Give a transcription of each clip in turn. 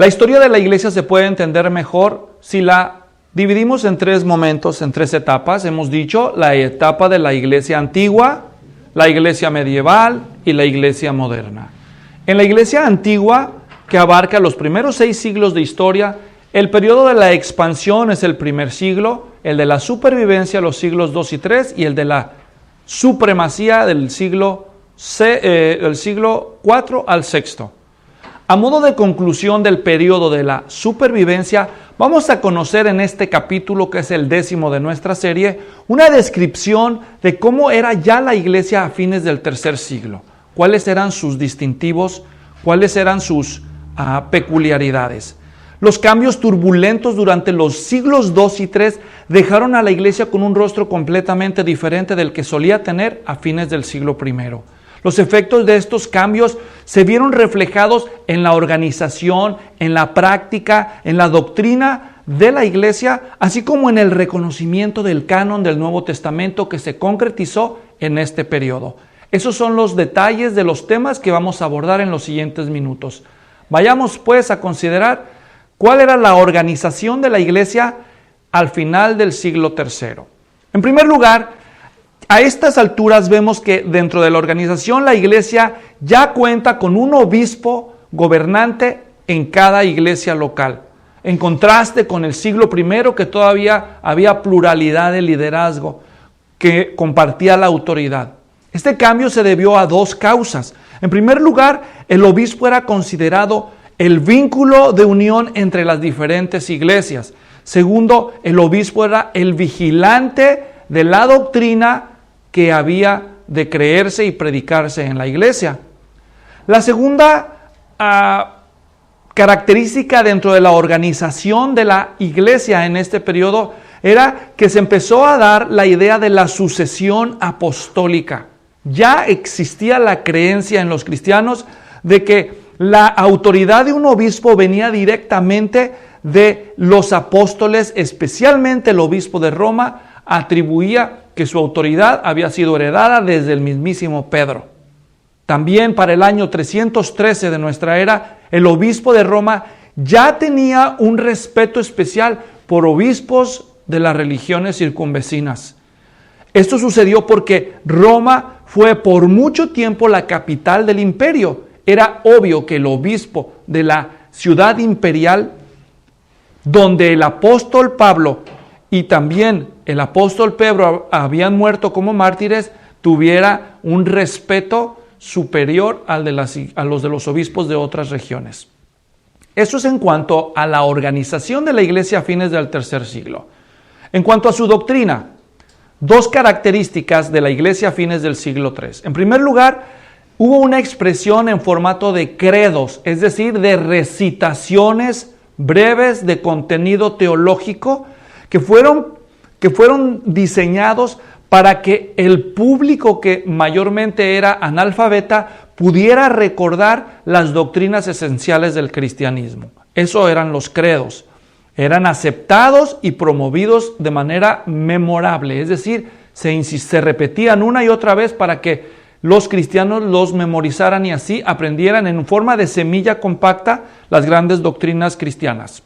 La historia de la iglesia se puede entender mejor si la dividimos en tres momentos, en tres etapas. Hemos dicho la etapa de la iglesia antigua, la iglesia medieval y la iglesia moderna. En la iglesia antigua, que abarca los primeros 6 siglos de historia, el periodo de la expansión es el primer siglo, el de la supervivencia los siglos 2 y 3 y el de la supremacía del siglo 4 al 6. A modo de conclusión del periodo de la supervivencia, vamos a conocer en este capítulo, que es el 10º de nuestra serie, una descripción de cómo era ya la iglesia a fines del tercer siglo, cuáles eran sus distintivos, cuáles eran sus peculiaridades. Los cambios turbulentos durante los siglos 2 y 3 dejaron a la iglesia con un rostro completamente diferente del que solía tener a fines del siglo I. Los efectos de estos cambios se vieron reflejados en la organización, en la práctica, en la doctrina de la iglesia, así como en el reconocimiento del canon del Nuevo Testamento que se concretizó en este periodo. Esos son los detalles de los temas que vamos a abordar en los siguientes minutos. Vayamos pues a considerar cuál era la organización de la iglesia al final del siglo III. En primer lugar, a estas alturas vemos que dentro de la organización la iglesia ya cuenta con un obispo gobernante en cada iglesia local, en contraste con el siglo I, que todavía había pluralidad de liderazgo que compartía la autoridad. Este cambio se debió a 2 causas. En primer lugar, el obispo era considerado el vínculo de unión entre las diferentes iglesias. Segundo, el obispo era el vigilante de la doctrina que había de creerse y predicarse en la iglesia. La segunda característica dentro de la organización de la iglesia en este periodo era que se empezó a dar la idea de la sucesión apostólica. Ya existía la creencia en los cristianos de que la autoridad de un obispo venía directamente de los apóstoles, especialmente el obispo de Roma atribuía que su autoridad había sido heredada desde el mismísimo Pedro. También para el año 313 de nuestra era, el obispo de Roma ya tenía un respeto especial por obispos de las religiones circunvecinas. Esto sucedió porque Roma fue por mucho tiempo la capital del imperio. Era obvio que el obispo de la ciudad imperial, donde el apóstol Pablo y también el apóstol Pedro habían muerto como mártires, tuviera un respeto superior a los de los obispos de otras regiones. Eso es en cuanto a la organización de la iglesia a fines del tercer siglo. En cuanto a su doctrina, 2 características de la iglesia a fines del siglo III. En primer lugar, hubo una expresión en formato de credos, es decir, de recitaciones breves de contenido teológico que fueron diseñados para que el público, que mayormente era analfabeta, pudiera recordar las doctrinas esenciales del cristianismo. Eso eran los credos. Eran aceptados y promovidos de manera memorable, es decir, se repetían una y otra vez para que los cristianos los memorizaran y así aprendieran en forma de semilla compacta las grandes doctrinas cristianas.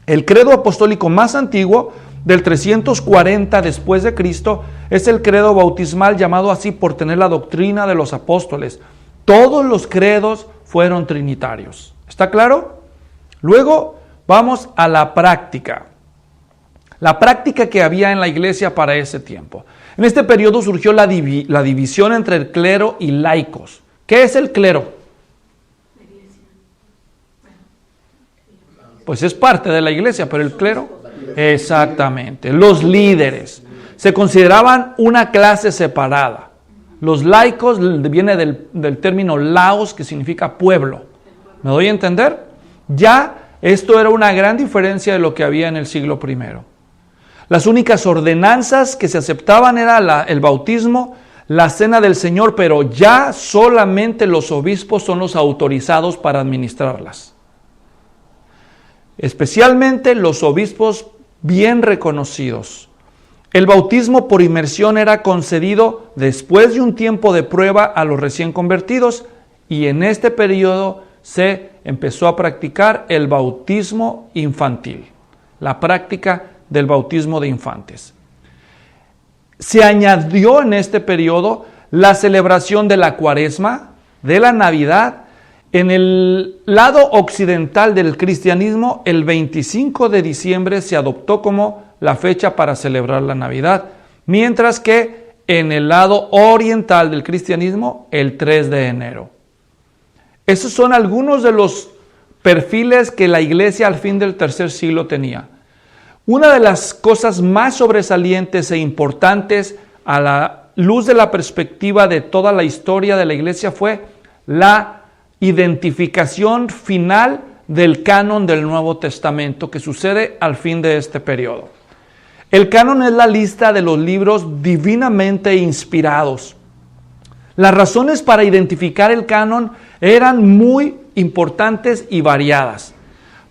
El credo apostólico más antiguo, del 340 después de Cristo, es el credo bautismal, llamado así por tener la doctrina de los apóstoles. Todos los credos fueron trinitarios. ¿Está claro? Luego vamos a la práctica. La práctica que había en la iglesia para ese tiempo. En este periodo surgió la división entre el clero y laicos. ¿Qué es el clero? Pues es parte de la iglesia, pero el clero, exactamente, los líderes, se consideraban una clase separada. Los laicos viene del término laos, que significa pueblo. ¿Me doy a entender? Ya esto era una gran diferencia de lo que había en el siglo I. Las únicas ordenanzas que se aceptaban era el bautismo, la cena del Señor, pero ya solamente los obispos son los autorizados para administrarlas. Especialmente los obispos bien reconocidos. El bautismo por inmersión era concedido después de un tiempo de prueba a los recién convertidos y en este periodo se empezó a practicar el bautismo infantil, la práctica del bautismo de infantes. Se añadió en este periodo la celebración de la Cuaresma, de la Navidad. En el lado occidental del cristianismo, el 25 de diciembre se adoptó como la fecha para celebrar la Navidad, mientras que en el lado oriental del cristianismo, el 3 de enero. Esos son algunos de los perfiles que la iglesia al fin del tercer siglo tenía. Una de las cosas más sobresalientes e importantes a la luz de la perspectiva de toda la historia de la iglesia fue la identificación final del canon del Nuevo Testamento que sucede al fin de este periodo. El canon es la lista de los libros divinamente inspirados. Las razones para identificar el canon eran muy importantes y variadas.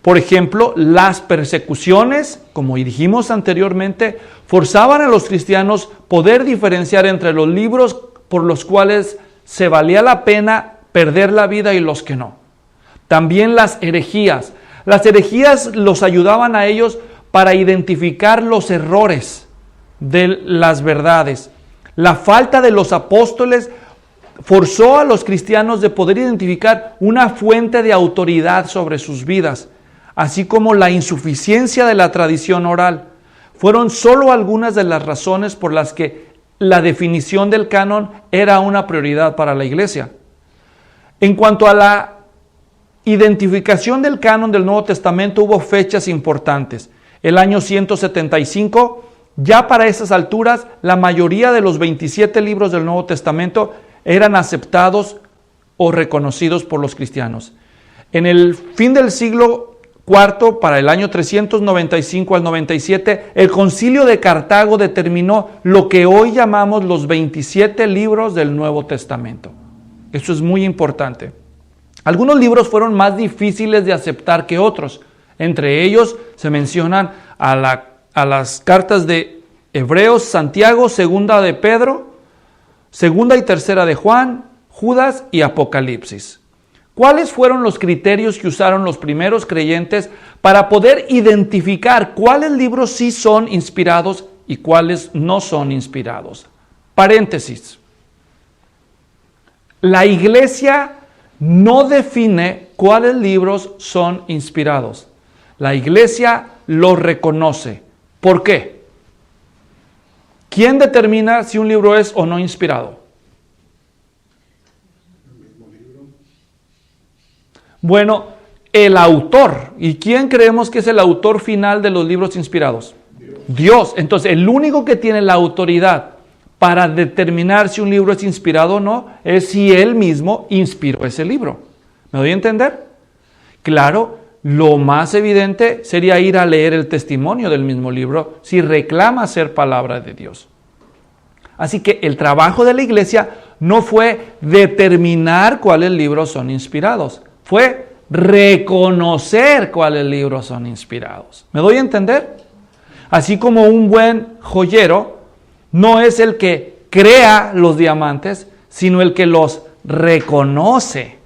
Por ejemplo, las persecuciones, como dijimos anteriormente, forzaban a los cristianos poder diferenciar entre los libros por los cuales se valía la pena perder la vida y los que no. También las herejías. Las herejías los ayudaban a ellos para identificar los errores de las verdades. La falta de los apóstoles forzó a los cristianos de poder identificar una fuente de autoridad sobre sus vidas, así como la insuficiencia de la tradición oral. Fueron solo algunas de las razones por las que la definición del canon era una prioridad para la iglesia. En cuanto a la identificación del canon del Nuevo Testamento, hubo fechas importantes. El año 175, ya para esas alturas, la mayoría de los 27 libros del Nuevo Testamento eran aceptados o reconocidos por los cristianos. En el fin del siglo IV, para el año 395 al 97, el Concilio de Cartago determinó lo que hoy llamamos los 27 libros del Nuevo Testamento. Esto es muy importante. Algunos libros fueron más difíciles de aceptar que otros. Entre ellos se mencionan a las cartas de Hebreos, Santiago, Segunda de Pedro, Segunda y Tercera de Juan, Judas y Apocalipsis. ¿Cuáles fueron los criterios que usaron los primeros creyentes para poder identificar cuáles libros sí son inspirados y cuáles no son inspirados? Paréntesis. La iglesia no define cuáles libros son inspirados. La iglesia los reconoce. ¿Por qué? ¿Quién determina si un libro es o no inspirado? Bueno, el autor. ¿Y quién creemos que es el autor final de los libros inspirados? Dios. Entonces, el único que tiene la autoridad para determinar si un libro es inspirado o no es si él mismo inspiró ese libro. ¿Me doy a entender? Claro, lo más evidente sería ir a leer el testimonio del mismo libro si reclama ser palabra de Dios. Así que el trabajo de la iglesia no fue determinar cuáles libros son inspirados, fue reconocer cuáles libros son inspirados. ¿Me doy a entender? Así como un buen joyero no es el que crea los diamantes, sino el que los reconoce.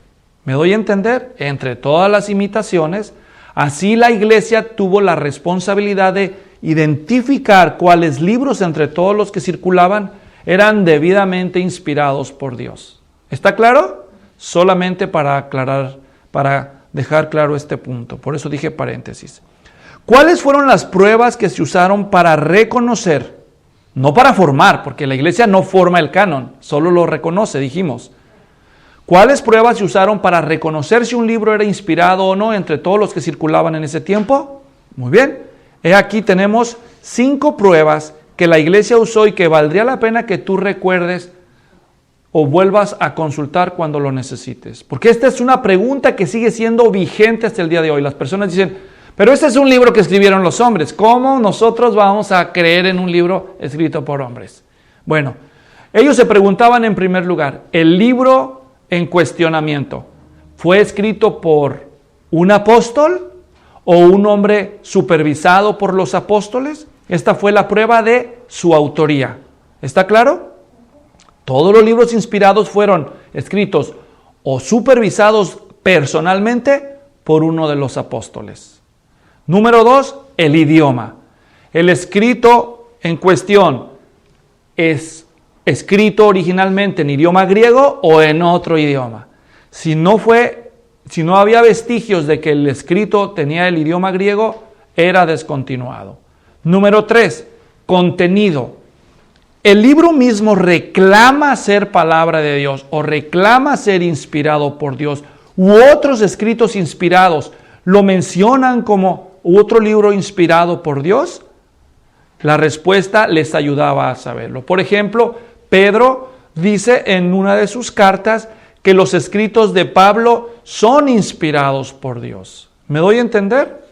¿Me doy a entender? Entre todas las imitaciones, así la iglesia tuvo la responsabilidad de identificar cuáles libros entre todos los que circulaban eran debidamente inspirados por Dios. ¿Está claro? Solamente para aclarar, para dejar claro este punto. Por eso dije paréntesis. ¿Cuáles fueron las pruebas que se usaron para reconocer? No para formar, porque la iglesia no forma el canon, solo lo reconoce, dijimos. ¿Cuáles pruebas se usaron para reconocer si un libro era inspirado o no entre todos los que circulaban en ese tiempo? Muy bien. Aquí tenemos 5 pruebas que la iglesia usó y que valdría la pena que tú recuerdes o vuelvas a consultar cuando lo necesites. Porque esta es una pregunta que sigue siendo vigente hasta el día de hoy. Las personas dicen, pero este es un libro que escribieron los hombres. ¿Cómo nosotros vamos a creer en un libro escrito por hombres? Bueno, ellos se preguntaban en primer lugar, ¿el libro en cuestionamiento fue escrito por un apóstol o un hombre supervisado por los apóstoles? Esta fue la prueba de su autoría. ¿Está claro? Todos los libros inspirados fueron escritos o supervisados personalmente por uno de los apóstoles. Número 2, el idioma. El escrito en cuestión es escrito originalmente en idioma griego o en otro idioma. Si no había vestigios de que el escrito tenía el idioma griego, era descontinuado. Número 3, contenido. El libro mismo reclama ser palabra de Dios o reclama ser inspirado por Dios, u otros escritos inspirados lo mencionan como otro libro inspirado por Dios. La respuesta les ayudaba a saberlo. Por ejemplo, Pedro dice en una de sus cartas que los escritos de Pablo son inspirados por Dios. ¿Me doy a entender?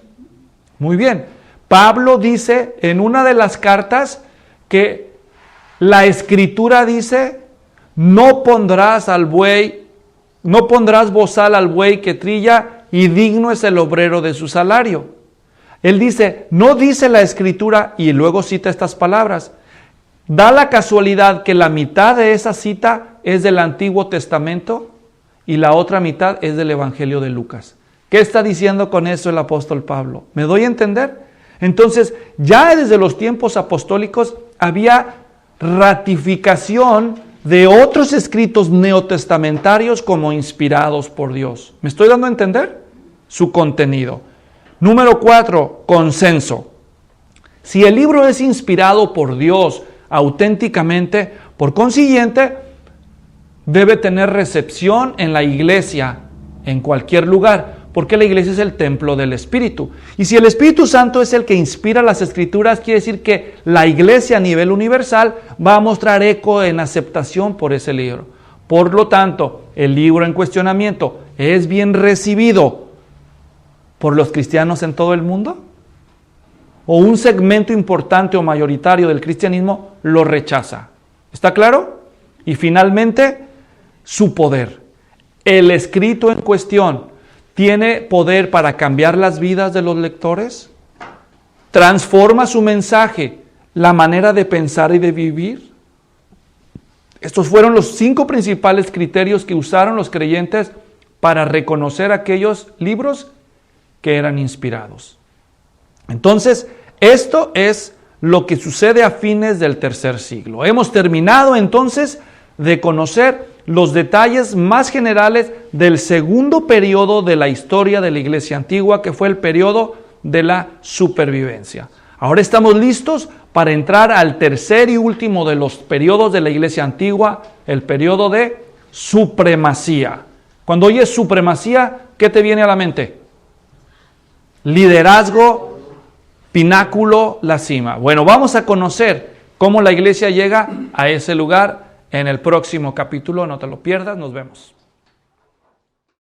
Muy bien. Pablo dice en una de las cartas que la Escritura dice: no pondrás bozal al buey que trilla, y digno es el obrero de su salario. Él dice, no dice la Escritura, y luego cita estas palabras. Da la casualidad que la mitad de esa cita es del Antiguo Testamento y la otra mitad es del Evangelio de Lucas. ¿Qué está diciendo con eso el apóstol Pablo? ¿Me doy a entender? Entonces, ya desde los tiempos apostólicos había ratificación de otros escritos neotestamentarios como inspirados por Dios. ¿Me estoy dando a entender? Su contenido. Número 4, consenso. Si el libro es inspirado por Dios auténticamente, por consiguiente, debe tener recepción en la iglesia, en cualquier lugar, porque la iglesia es el templo del Espíritu. Y si el Espíritu Santo es el que inspira las Escrituras, quiere decir que la iglesia a nivel universal va a mostrar eco en aceptación por ese libro. Por lo tanto, el libro en cuestionamiento es bien recibido por los cristianos en todo el mundo, o un segmento importante o mayoritario del cristianismo lo rechaza. ¿Está claro? Y finalmente, su poder. El escrito en cuestión tiene poder para cambiar las vidas de los lectores, transforma su mensaje, la manera de pensar y de vivir. Estos fueron los 5 principales criterios que usaron los creyentes para reconocer aquellos libros que eran inspirados. Entonces, esto es lo que sucede a fines del tercer siglo. Hemos terminado entonces de conocer los detalles más generales del segundo periodo de la historia de la Iglesia Antigua, que fue el periodo de la supervivencia. Ahora estamos listos para entrar al tercer y último de los periodos de la Iglesia Antigua, el periodo de supremacía. Cuando oyes supremacía, ¿qué te viene a la mente? Liderazgo, pináculo, la cima. Bueno, vamos a conocer cómo la iglesia llega a ese lugar en el próximo capítulo. No te lo pierdas, nos vemos.